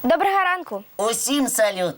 Доброго ранку. Усім салют.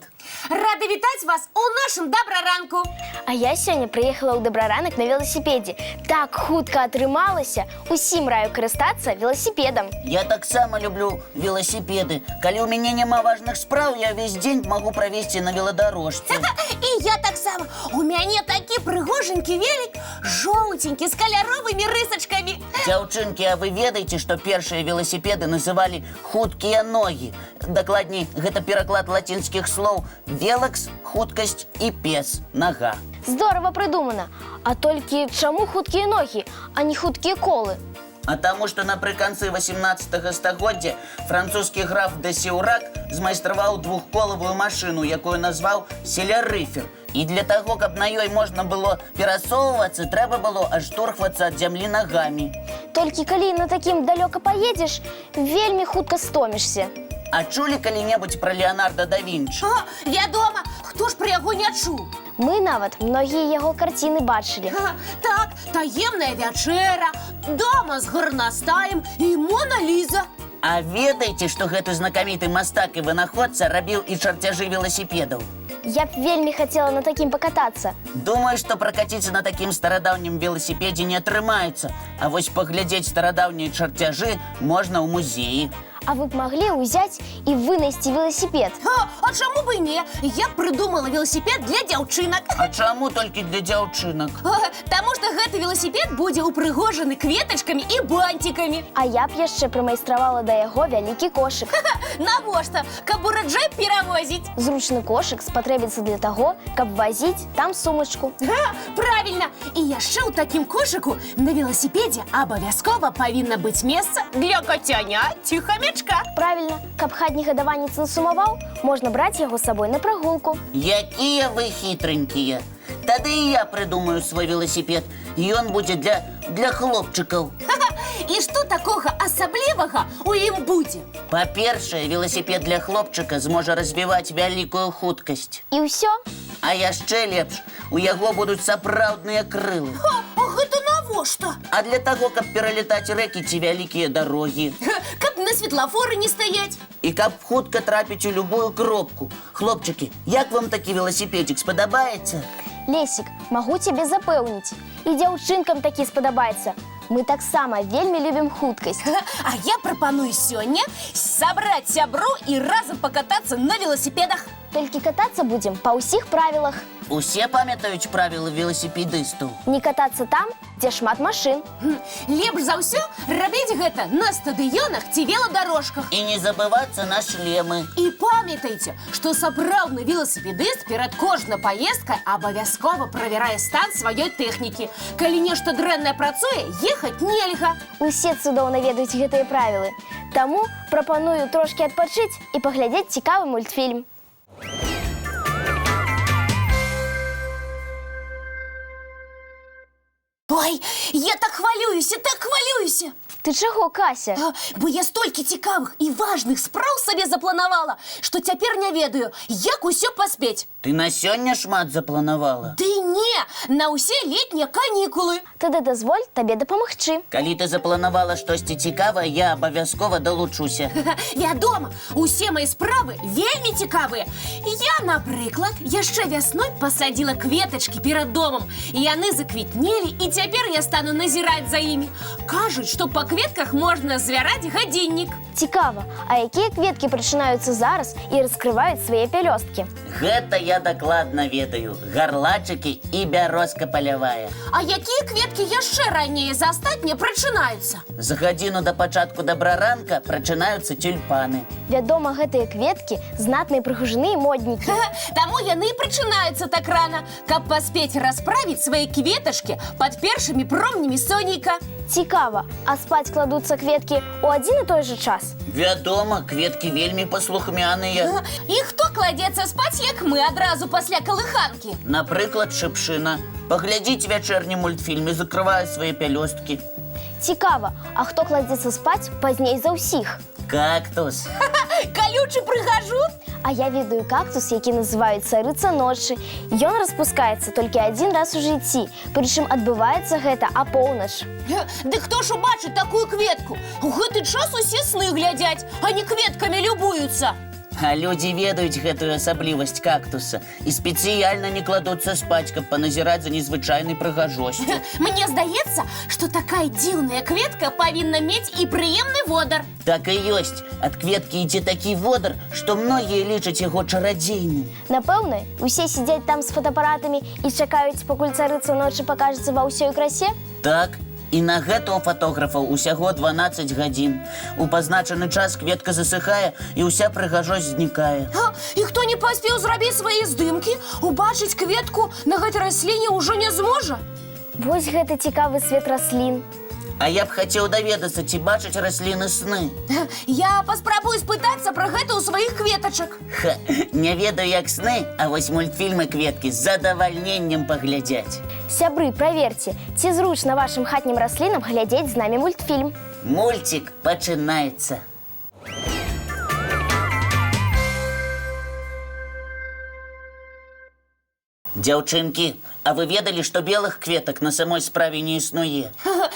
Рада вітаць вас у нашым добраранку. А я сёння прыехала ў добраранак на велосипеде. Так хутка атрымалася. Усім раю карыстацца велосипедом. Я таксама люблю велосипеды. Калі ў мяне няма важных спраў, я весь дзень магу правесці на велодарожцы. І я таксама. У мяне такі прыгоженькі велик, жоўценькі, з каляровымі рысачкамі. Дзяўчынкі, а вы ведаеце, што першыя велосипеды называлі хуткія ногі? Дакладней, гэта пераклад лацінскіх слоў велакс, хуткасць і пес, нага. Здорово придумано. А толькі чаму хуткія ногі, а не хуткія колы? А таму, што напрыканцы 18 стагоддзя французскі граф де Сеўрак змайстраваў двухколавую машыну, якую назваў селярыфер. І для таго, каб на ёй можна было перасоўвацца, трэба было аштурхвацца ад зямлі нагамі. Толькі калі на такім далёка паедзеш, вельмі хутка стомішся. А чулі калі-небудзь пра Леонардо да Вінчы? О, вядома, хто ж пра яго не чуў? Мы нават многія яго карціны бачылі. Так, таемная вячэра, дама з гарнастаем і Мона Ліза. А ведаеце, што гэты знакаміты мастак і вынаходца рабіў і чарцяжы велосипедаў? Я б вельмі хацела на такім пакатацца. Думаю, што пракаціцца на такім старадаўнім велосипедзе не атрымаецца. А вось паглядзець старадаўнія чарцяжы можна ў музеі. А вы б маглі ўзяць і вынайсці велосипед? А чаму бы і не? Я прыдумала велосипед для дзяўчынак. А чаму толькі для дзяўчынак? Таму што гэты велосипед будзе упрыгожаны кветачкамі і бантикамі. А я б яшчэ прымайстравала да яго вялікі кошык. Навошта? Каб ураджай перавозіць. Зручны кошык спатрэбіцца для таго, каб вазіць там сумачку. Правильно. І яшчэ ў такім кошыку на велосипедзе абавязкова павінна быць месца для кацяня ці хамячка. Правильно, каб хатні гадаванец не сумаваў, можна браць яго з сабой на прагулку. Якія вы хітренькія. Тады і я прыдумаю свой велосипед. І ён будзе для хлопчыкаў. І што такога асаблівага ў ім будзе? Па-першае, велосипед для хлопчыка зможа развіваць вялікую хуткасць. І ўсё? А яшчэ лепш, у яго будуць сапраўдныя крылы. А гэта навошта? А для таго, каб пералетаць рэкі ці вялікія дарогі. Каб на светлафоры не стаяць. І каб хутка трапіць у любую кропку. Хлопчыкі, як вам такі велосипедзік, спадабаецца? Лесік, магу цябе запэўніць. І дзяўчынкам такі спадабаецца. Мы таксама вельмі любім хуткасць. А я прапаную сёння сабраць сябру і разам пакатацца на велосипедах. Толькі катацца будзем па ўсіх правілах. Усе памятаюць правілы велосипедыстаў? Не катацца там, дзе шмат машын. Лепш за ўсё рабіць гэта на стадыёнах ці веладарожках. І не забывацца на шлемы. І памятайце, што сапраўдны велосипедыст перад кожнай паездкай абавязкова правярае стан сваёй тэхнікі. Калі нешта дрэннае працуе, ехаць нельга. Усе цудоўна ведаюць гэтыя правілы. Таму прапаную трошкі адпачыць і паглядзець цікавы мультфільм. Ой, я так хвалююся, так хвалююся. Ты чаго, Кася? Бо я столькі цікавых і важных спраў сабе запланавала, што цяпер не ведаю, як усё паспець. Ты на сёння шмат запланавала? Ды не, на ўсе летнія канікулы. Тады дазволь табе дапамагчы. Калі ты запланавала штосьці цікавае, я абавязкова далучуся. Вядома, усе мае справы вельмі цікавыя. Я, напрыклад, яшчэ вясной пасадзіла кветачкі перад домам. Яны заквітнелі, і цяпер я стану назіраць за імі. Кажуць, што па кветках можна звяраць гадзіннік. Цікава, а якія кветкі пачынаюцца зараз і раскрываюць свае пялёсткі? Гэта я дакладна ведаю. Гарлачыкі і бярозка палявая. А якія кветкі яшчэ раней за астатнія прачынаюцца? За гадзіну да пачатку добраранка прачынаюцца тюльпаны. Вядома, гэтыя кветкі знатныя прыгажуны і моднікі. Таму яны і прачынаюцца так рана, каб паспець расправіць свае кветачкі пад першымі промнямі сонейка. Цікава, а спаць кладуцца кветкі ў адзін і той жа час? Вядома, кветкі вельмі паслухмяныя. І хто кладзецца спаць, як мы, адразу пасля калыханкі? Напрыклад, шыпшына. Паглядзіць вячэрні мультфільм і закрывае свае пялёсткі. Цікава, а хто кладзецца спаць пазней за ўсіх? Кактус. Калючы прыгажун? А я ведаю кактус, які называюць царыца ночы. Ён распускаецца толькі адзін раз у жыцці, прычым адбываецца гэта апоўнач. Ды хто ж убачыць такую кветку? У гэты час усе сны глядзяць, а не кветкамі любуюцца. А людзі ведаюць гэтую асаблівасць кактуса і спецыяльна не кладуцца спаць, каб паназіраць за незвычайнай прыгажосцю. Мне здаецца, што такая дзіўная кветка павінна мець і прыемны водар. Так і ёсць. Ад кветкі ідзе такі водар, што многія лічаць яго чарадзейным. Напэўна, усе сядзяць там з фотоапаратамі і чакаюць, пакуль царыца ночы пакажацца ва ўсёй красе? Так, і на гэта у фатографаў усяго 12 гадзін. У пазначаны час кветка засыхае і ўся прыгажосць знікае. І хто не паспеў зрабіць свае здымкі, убачыць кветку на гэтай расліне ўжо не зможа. Вось гэта цікавы свет раслін. А я б хацеў даведацца, ці бачаць расліны сны. Я паспрабую спытацца пра гэта ў сваіх кветачак. Ха, не ведаю, як сны, а вось мультфільмы кветкі з задавальненнем паглядзяць. Сябры, праверце, ці зручна вашым хатнім раслінам глядзець з намі мультфільм. Мульцік пачынаецца. Дзяўчынкі, а вы ведалі, што белых кветак на самой справе не існуе?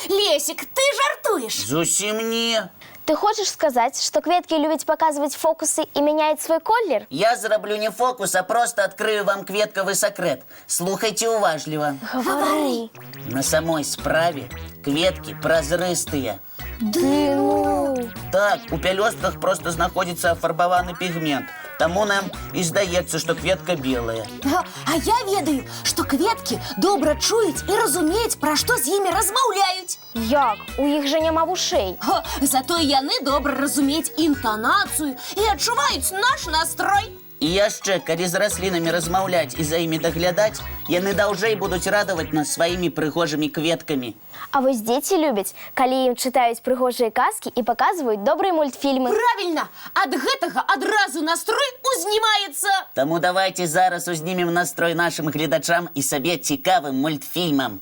Лесік, ты жартуеш? Зусім не. Ты хочаш сказаць, што кветкі любяць паказваць фокусы і мяняюць свой колер? Я зраблю не фокус, а просто адкрыю вам кветкавы сакрэт. Слухайце уважліва. Гавары. На самой справе кветкі празрыстыя. Ды ну! Так, у пялёстках просто знаходзіцца афарбаваны пігмент. Таму нам і здаецца, што кветка белая. А я ведаю, што кветкі добра чуюць і разумеюць, пра што з імі размаўляюць. Як? У іх жа няма вушэй. Зато яны добра разумеюць інтанацыю і адчуваюць наш настрой. І яшчэ, калі з раслінамі размаўляць і за імі даглядаць, яны даўжэй будуць радаваць нас сваімі прыгожымі кветкамі. А вось дзеці любяць, калі ім чытаюць прыгожыя казкі і паказваюць добрыя мультфільмы. Правільна! Ад гэтага адразу настрой узнімаецца. Таму давайце зараз узнімем настрой нашым гледачам і сабе цікавым мультфільмам.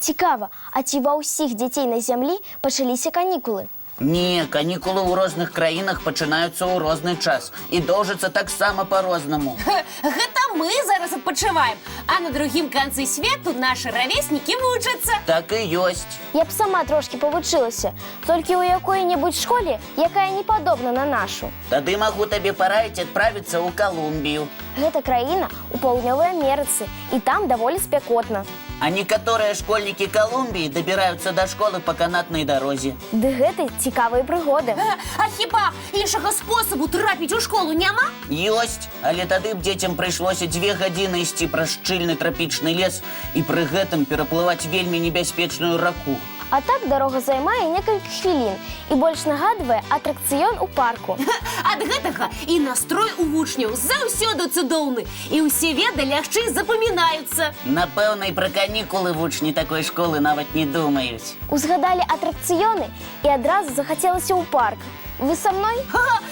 Цікава, а ці ва ўсіх дзяцей на зямлі пачаліся канікулы? Не, канікулы ў розных краінах пачынаюцца ў розны час і доўжацца таксама па-рознаму. Гэта мы зараз адпачываем, а на другім канцы свету нашы равеснікі вучацца. Так і ёсць. Я б сама трошкі павучылася, толькі ў якой-небудзь школе, якая не падобна на нашу. Тады магу табе параіць адправіцца ў Калумбію. Гэта краіна ў паўднёвай Амерыцы, і там даволі спякотна. А некаторыя школьнікі Калумбіі дабіраюцца да школы па канатнай дарозе. Ды гэта цікавыя прыгоды. А хіба іншага спосабу трапіць у школу няма? Ёсць, але тады б дзецям прыйшлося 2 гадзіны ісці праз шчыльны трапічны лес і пры гэтым пераплываць вельмі небяспечную раку. А так дарога займае некалькі хвілін і больш нагадвае атракцыён у парку. Ад гэтага і настрой у вучняў заўсёды цудоўны, і ўсе веды лягчэй запамінаюцца. Напэўна, і пра канікулы вучні такой школы нават не думаюць. Узгадалі атракцыёны і адразу захацелася ў парк. Вы са мной?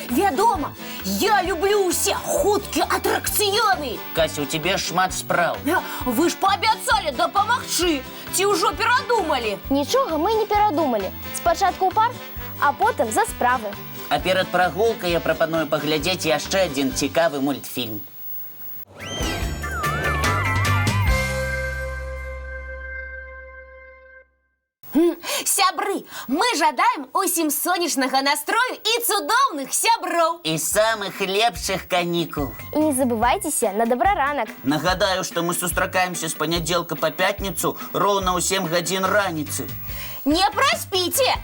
Вядома, я люблю ўсе хуткія атракцыёны. Кася, у цябе шмат спраў. Вы ж паабяцалі дапамагчы. Ці ўжо перадумалі? Нічога мы не перадумалі. Спачатку ў парк, а потым за справы. А перад прагулкай я прапаную паглядзець яшчэ адзін цікавы мультфільм. Сябры, мы жадаем усім сонечнага настрою і цудоўных сяброў. І самых лепшых канікул. І не забывайцеся на добраранак. Нагадаю, што мы сустракаемся з панядзелка па пятніцу роўна ў 7 гадзін раніцы. Не праспіце!